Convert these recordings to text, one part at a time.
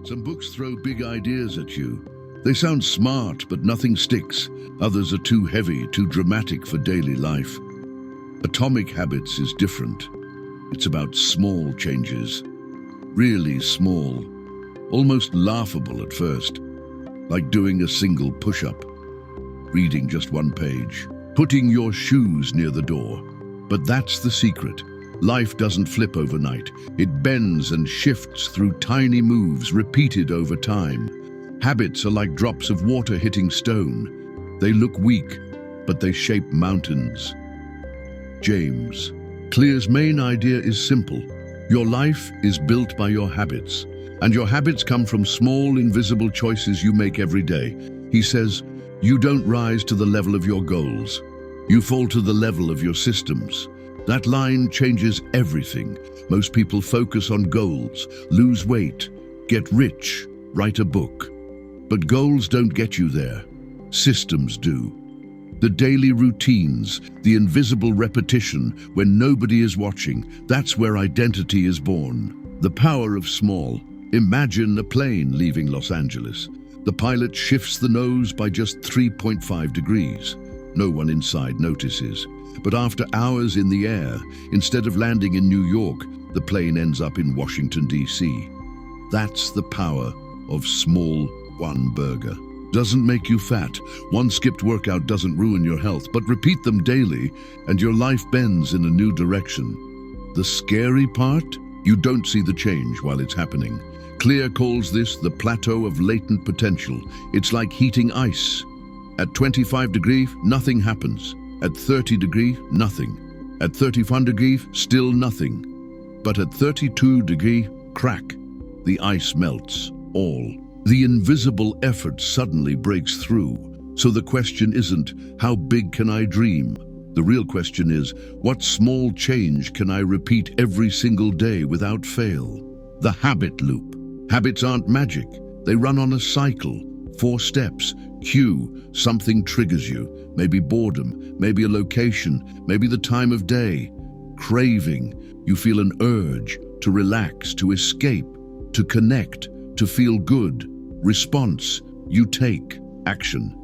Some books throw big ideas at you. They sound smart, but nothing sticks. Others are too heavy, too dramatic for daily life. Atomic Habits is different. It's about small changes. Really small. Almost laughable at first. Like doing a single push-up. Reading just one page. Putting your shoes near the door. But that's the secret. Life doesn't flip overnight. It bends and shifts through tiny moves repeated over time. Habits are like drops of water hitting stone. They look weak, but they shape mountains. James Clear's main idea is simple. Your life is built by your habits, and your habits come from small, invisible choices you make every day. He says, you don't rise to the level of your goals. You fall to the level of your systems. That line changes everything. Most people focus on goals, lose weight, get rich, write a book. But goals don't get you there. Systems do. The daily routines, the invisible repetition when nobody is watching, that's where identity is born. The power of small. Imagine a plane leaving Los Angeles. The pilot shifts the nose by just 3.5 degrees. No one inside notices. But after hours in the air, instead of landing in New York, the plane ends up in Washington, D.C. That's the power of small one burger. Doesn't make you fat. One skipped workout doesn't ruin your health, but repeat them daily and your life bends in a new direction. The scary part? You don't see the change while it's happening. Clear calls this the plateau of latent potential. It's like heating ice. At 25 degrees, nothing happens. At 30 degrees, nothing. At 31 degrees, still nothing. But at 32 degrees, crack. The ice melts, all. The invisible effort suddenly breaks through. So the question isn't, how big can I dream? The real question is, what small change can I repeat every single day without fail? The habit loop. Habits aren't magic. They run on a cycle. 4 steps. Cue. Something triggers you. Maybe boredom. Maybe a location. Maybe the time of day. Craving. You feel an urge to relax, to escape, to connect, to feel good. Response. You take action.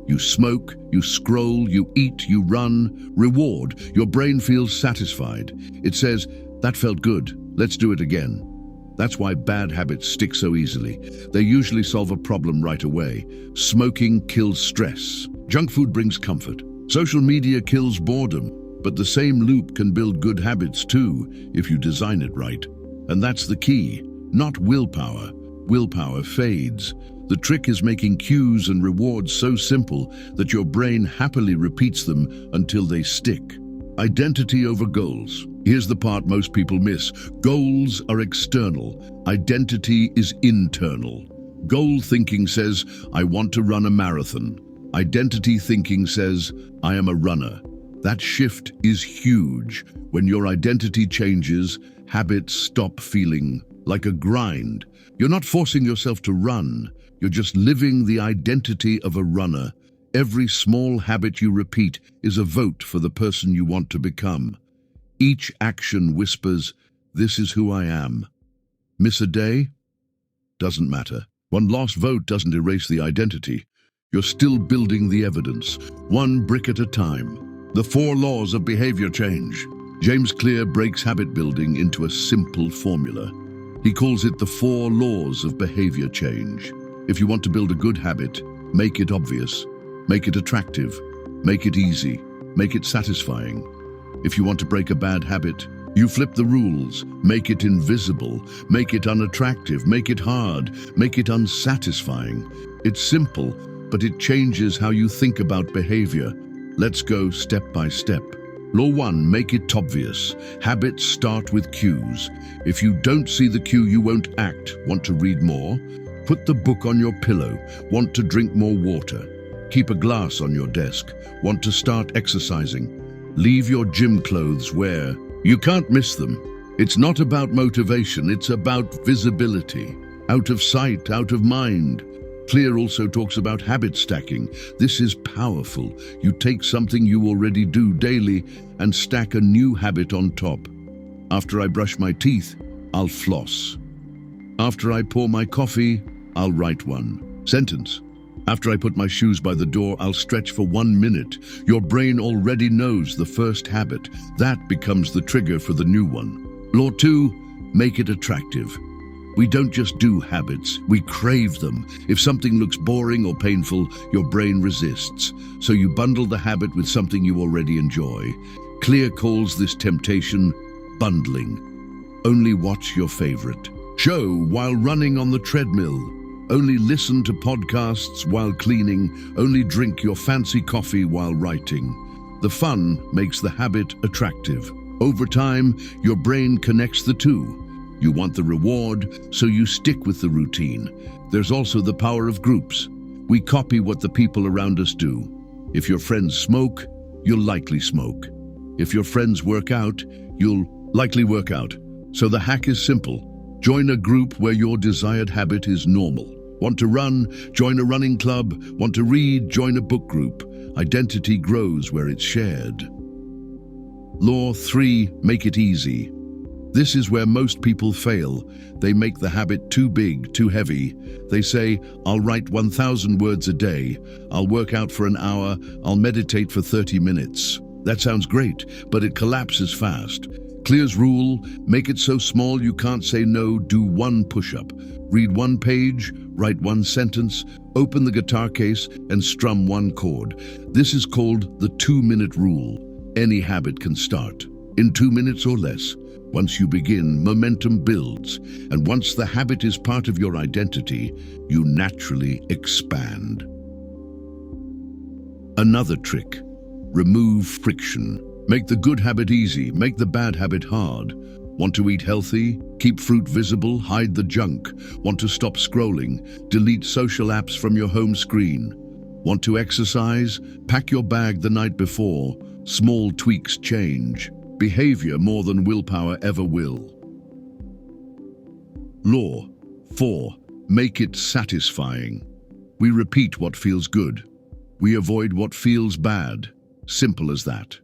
You smoke, you scroll, you eat, you run. Reward. Your brain feels satisfied. It says, that felt good. Let's do it again. That's why bad habits stick so easily. They usually solve a problem right away. Smoking kills stress. Junk food brings comfort. Social media kills boredom. But the same loop can build good habits too, if you design it right. And that's the key. Not willpower. Willpower fades. The trick is making cues and rewards so simple that your brain happily repeats them until they stick. Identity over goals. Here's the part most people miss. Goals are external. Identity is internal. Goal thinking says, I want to run a marathon. Identity thinking says, I am a runner. That shift is huge. When your identity changes, habits stop feeling like a grind. You're not forcing yourself to run. You're just living the identity of a runner. Every small habit you repeat is a vote for the person you want to become. Each action whispers, this is who I am. Miss a day? Doesn't matter. One lost vote doesn't erase the identity. You're still building the evidence, one brick at a time. The 4 laws of behavior change. James Clear breaks habit building into a simple formula. He calls it the 4 laws of behavior change. If you want to build a good habit, make it obvious, make it attractive, make it easy, make it satisfying. If you want to break a bad habit, you flip the rules, make it invisible, make it unattractive, make it hard, make it unsatisfying. It's simple, but it changes how you think about behavior. Let's go step by step. Law 1, make it obvious. Habits start with cues. If you don't see the cue, you won't act. Want to read more? Put the book on your pillow. Want to drink more water? Keep a glass on your desk. Want to start exercising? Leave your gym clothes where you can't miss them. It's not about motivation, it's about visibility. Out of sight, out of mind. Clear also talks about habit stacking. This is powerful. You take something you already do daily and stack a new habit on top. After I brush my teeth, I'll floss. After I pour my coffee, I'll write one sentence. After I put my shoes by the door, I'll stretch for 1 minute. Your brain already knows the first habit. That becomes the trigger for the new one. Law 2, make it attractive. We don't just do habits, we crave them. If something looks boring or painful, your brain resists. So you bundle the habit with something you already enjoy. Clear calls this temptation bundling. Only watch your favorite show while running on the treadmill. Only listen to podcasts while cleaning. Only drink your fancy coffee while writing. The fun makes the habit attractive. Over time, your brain connects the two. You want the reward, so you stick with the routine. There's also the power of groups. We copy what the people around us do. If your friends smoke, you'll likely smoke. If your friends work out, you'll likely work out. So the hack is simple. Join a group where your desired habit is normal. Want to run? Join a running club. Want to read? Join a book group. Identity grows where it's shared. Law 3, make it easy. This is where most people fail. They make the habit too big, too heavy. They say, I'll write 1,000 words a day. I'll work out for an hour. I'll meditate for 30 minutes. That sounds great, but it collapses fast. Clear's rule, make it so small you can't say no. Do 1 push-up. Read 1 page, write 1 sentence, open the guitar case and strum 1 chord. This is called the 2-minute rule. Any habit can start in 2 minutes or less. Once you begin, momentum builds, and once the habit is part of your identity, you naturally expand. Another trick, remove friction. Make the good habit easy, make the bad habit hard. Want to eat healthy? Keep fruit visible, hide the junk. Want to stop scrolling? Delete social apps from your home screen. Want to exercise? Pack your bag the night before. Small tweaks change behavior more than willpower ever will. Law 4, make it satisfying. We repeat what feels good. We avoid what feels bad. Simple as that.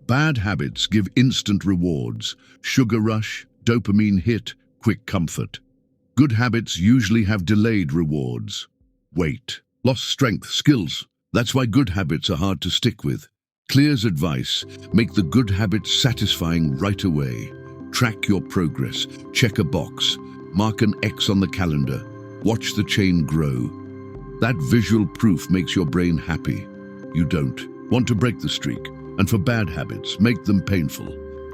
Bad habits give instant rewards, sugar rush, dopamine hit, quick comfort. Good habits usually have delayed rewards. Weight, lost strength, skills. That's why good habits are hard to stick with. Clear's advice, make the good habits satisfying right away. Track your progress, check a box, mark an X on the calendar, watch the chain grow. That visual proof makes your brain happy. You don't want to break the streak. And for bad habits, make them painful.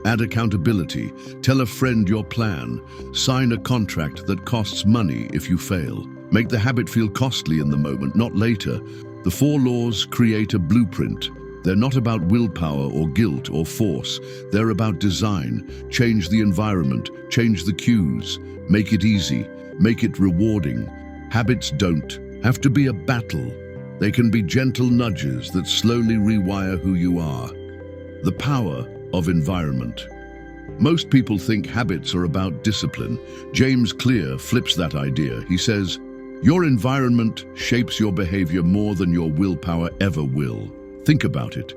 Add accountability, tell a friend your plan, sign a contract that costs money if you fail. Make the habit feel costly in the moment, not later. The 4 laws create a blueprint. They're not about willpower or guilt or force. They're about design. Change the environment, change the cues. Make it easy, make it rewarding. Habits don't have to be a battle. They can be gentle nudges that slowly rewire who you are. The power of environment. Most people think habits are about discipline. James Clear flips that idea. He says, your environment shapes your behavior more than your willpower ever will. Think about it.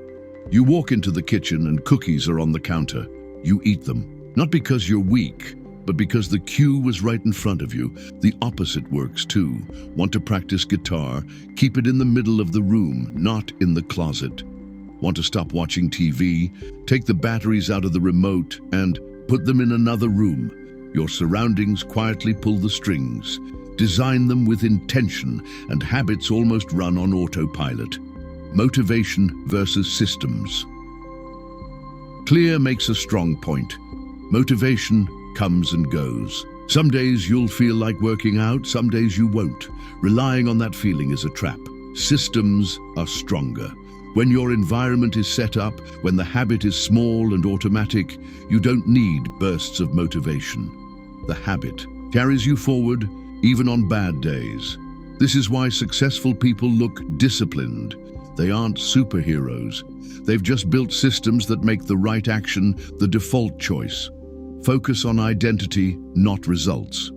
You walk into the kitchen and cookies are on the counter. You eat them, not because you're weak, but because the cue was right in front of you. The opposite works too. Want to practice guitar? Keep it in the middle of the room, not in the closet. Want to stop watching TV? Take the batteries out of the remote and put them in another room. Your surroundings quietly pull the strings. Design them with intention, and habits almost run on autopilot. Motivation versus systems. Clear makes a strong point. Motivation comes and goes. Some days you'll feel like working out, some days you won't. Relying on that feeling is a trap. Systems are stronger. When your environment is set up, when the habit is small and automatic, you don't need bursts of motivation. The habit carries you forward, even on bad days. This is why successful people look disciplined. They aren't superheroes. They've just built systems that make the right action the default choice. Focus on identity, not results.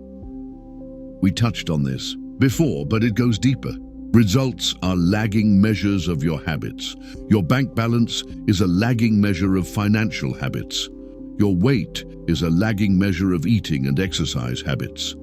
We touched on this before, but it goes deeper. Results are lagging measures of your habits. Your bank balance is a lagging measure of financial habits. Your weight is a lagging measure of eating and exercise habits.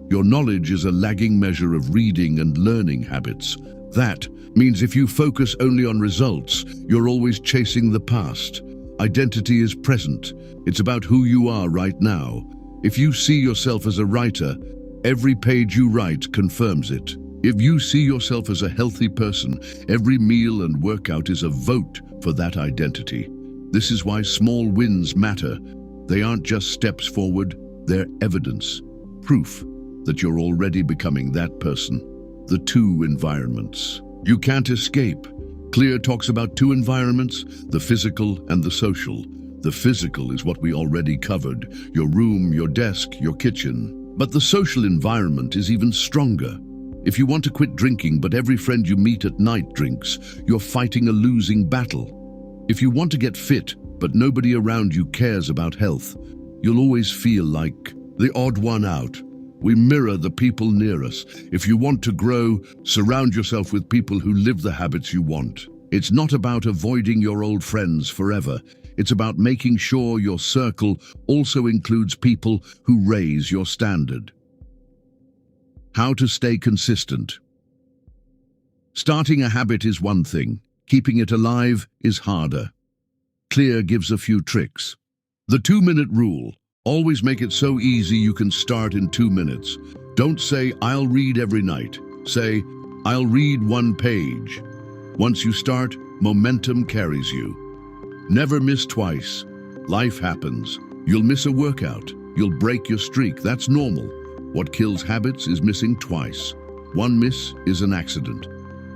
Your knowledge is a lagging measure of reading and learning habits. That means if you focus only on results, you're always chasing the past. Identity is present. It's about who you are right now. If you see yourself as a writer, every page you write confirms it. If you see yourself as a healthy person, every meal and workout is a vote for that identity. This is why small wins matter. They aren't just steps forward, they're evidence, proof that you're already becoming that person. The two environments you can't escape. Clear talks about two environments, the physical and the social. The physical is what we already covered, your room, your desk, your kitchen. But the social environment is even stronger. If you want to quit drinking, but every friend you meet at night drinks, you're fighting a losing battle. If you want to get fit, but nobody around you cares about health, you'll always feel like the odd one out. We mirror the people near us. If you want to grow, surround yourself with people who live the habits you want. It's not about avoiding your old friends forever. It's about making sure your circle also includes people who raise your standard. How to stay consistent. Starting a habit is one thing. Keeping it alive is harder. Clear gives a few tricks. The 2-minute rule. Always make it so easy you can start in 2 minutes. Don't say, I'll read every night. Say, I'll read 1 page. Once you start, momentum carries you. Never miss twice. Life happens. You'll miss a workout. You'll break your streak. That's normal. What kills habits is missing twice. 1 miss is an accident.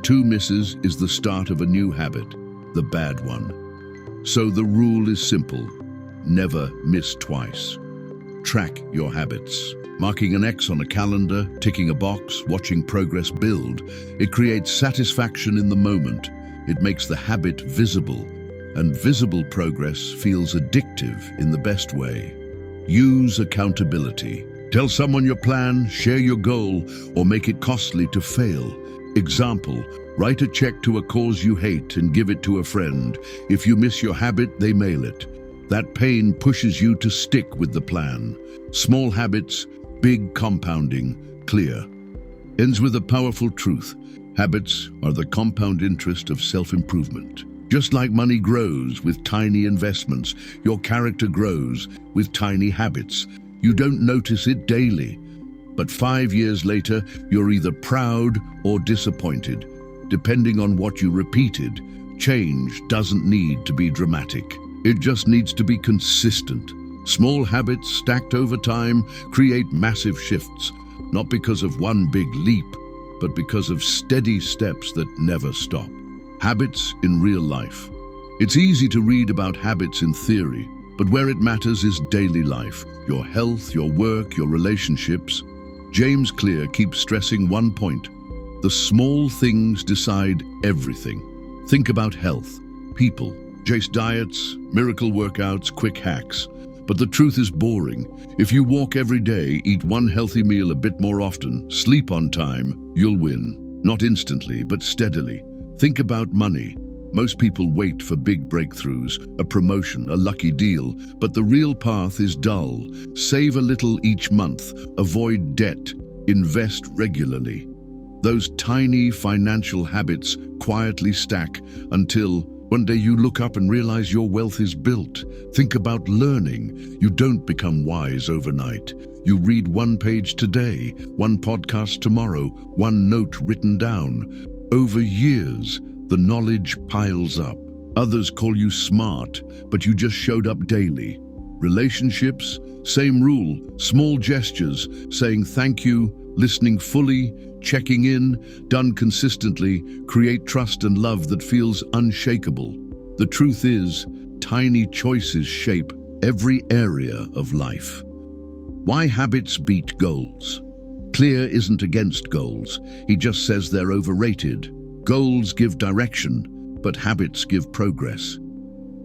2 misses is the start of a new habit, the bad one. So the rule is simple. Never miss twice. Track your habits. Marking an X on a calendar, ticking a box, watching progress build. It creates satisfaction in the moment. It makes the habit visible. And visible progress feels addictive in the best way. Use accountability. Tell someone your plan, share your goal, or make it costly to fail. Example, write a check to a cause you hate and give it to a friend. If you miss your habit, they mail it. That pain pushes you to stick with the plan. Small habits, big compounding, Clear ends with a powerful truth. Habits are the compound interest of self-improvement. Just like money grows with tiny investments, your character grows with tiny habits. You don't notice it daily, but 5 years later, you're either proud or disappointed, depending on what you repeated. Change doesn't need to be dramatic. It just needs to be consistent. Small habits stacked over time create massive shifts, not because of one big leap, but because of steady steps that never stop. Habits in real life. It's easy to read about habits in theory, but where it matters is daily life, your health, your work, your relationships. James Clear keeps stressing one point. The small things decide everything. Think about health, people, chase diets, miracle workouts, quick hacks. But the truth is boring. If you walk every day, eat one healthy meal a bit more often, sleep on time, you'll win. Not instantly, but steadily. Think about money. Most people wait for big breakthroughs, a promotion, a lucky deal, but the real path is dull. Save a little each month, avoid debt, invest regularly. Those tiny financial habits quietly stack until one day you look up and realize your wealth is built. Think about learning. You don't become wise overnight. You read 1 page today, 1 podcast tomorrow, 1 note written down. Over years, the knowledge piles up. Others call you smart, but you just showed up daily. Relationships, same rule. Small gestures, saying thank you, listening fully, checking in, done consistently, create trust and love that feels unshakable. The truth is, tiny choices shape every area of life. Why habits beat goals? Clear isn't against goals. He just says they're overrated. Goals give direction, but habits give progress.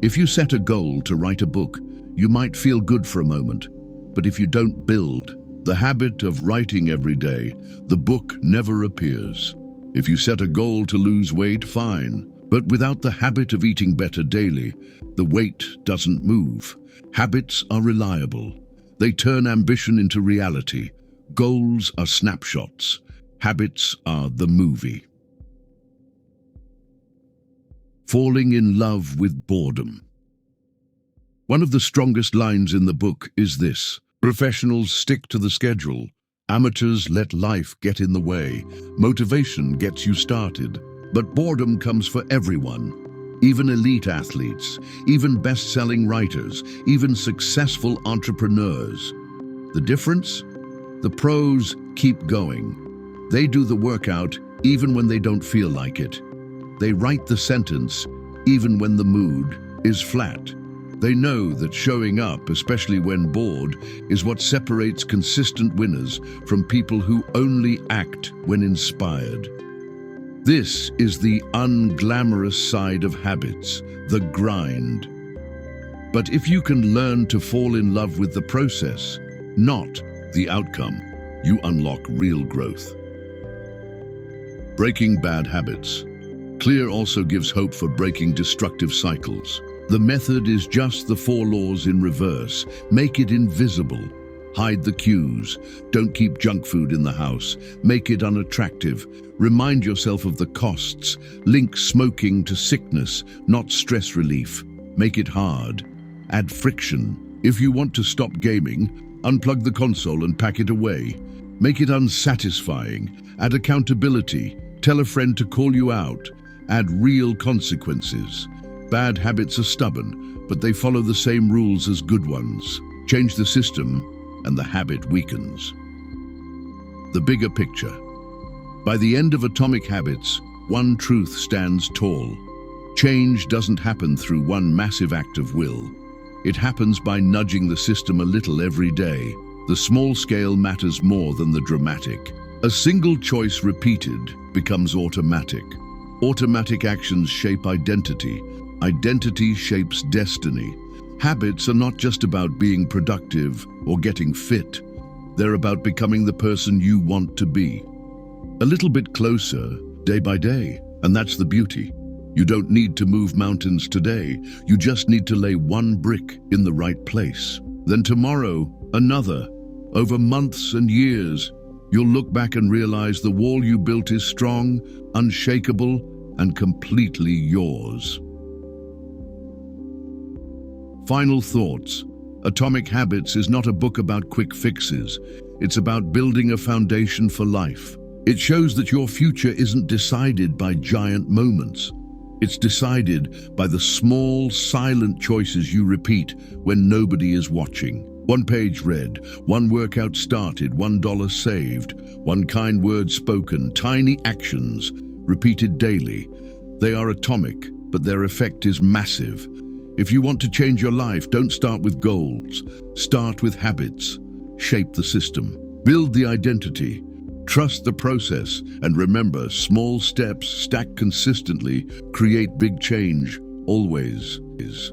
If you set a goal to write a book, you might feel good for a moment, but if you don't build the habit of writing every day, the book never appears. If you set a goal to lose weight, fine, but without the habit of eating better daily, the weight doesn't move. Habits are reliable. They turn ambition into reality. Goals are snapshots. Habits are the movie. Falling in love with boredom. One of the strongest lines in the book is this: professionals stick to the schedule. Amateurs let life get in the way. Motivation gets you started, but boredom comes for everyone. Even elite athletes, even best-selling writers, even successful entrepreneurs. The difference? The pros keep going. They do the workout even when they don't feel like it. They write the sentence even when the mood is flat. They know that showing up, especially when bored, is what separates consistent winners from people who only act when inspired. This is the unglamorous side of habits, the grind. But if you can learn to fall in love with the process, not the outcome, you unlock real growth. Breaking bad habits. Clear also gives hope for breaking destructive cycles. The method is just the 4 laws in reverse. Make it invisible. Hide the cues. Don't keep junk food in the house. Make it unattractive. Remind yourself of the costs. Link smoking to sickness, not stress relief. Make it hard. Add friction. If you want to stop gaming, unplug the console and pack it away. Make it unsatisfying. Add accountability. Tell a friend to call you out. Add real consequences. Bad habits are stubborn, but they follow the same rules as good ones. Change the system, and the habit weakens. The bigger picture. By the end of Atomic Habits, one truth stands tall. Change doesn't happen through one massive act of will. It happens by nudging the system a little every day. The small scale matters more than the dramatic. A single choice repeated becomes automatic. Automatic actions shape identity. Identity shapes destiny. Habits are not just about being productive or getting fit. They're about becoming the person you want to be. A little bit closer, day by day. And that's the beauty. You don't need to move mountains today. You just need to lay one brick in the right place. Then tomorrow, another. Over months and years, you'll look back and realize the wall you built is strong, unshakable, and completely yours. Final thoughts. Atomic Habits is not a book about quick fixes. It's about building a foundation for life. It shows that your future isn't decided by giant moments. It's decided by the small, silent choices you repeat when nobody is watching. 1 page read, 1 workout started, $1 saved, 1 kind word spoken, tiny actions repeated daily. They are atomic, but their effect is massive. If you want to change your life, don't start with goals. Start with habits. Shape the system. Build the identity. Trust the process. And remember, small steps stacked consistently create big change, always is.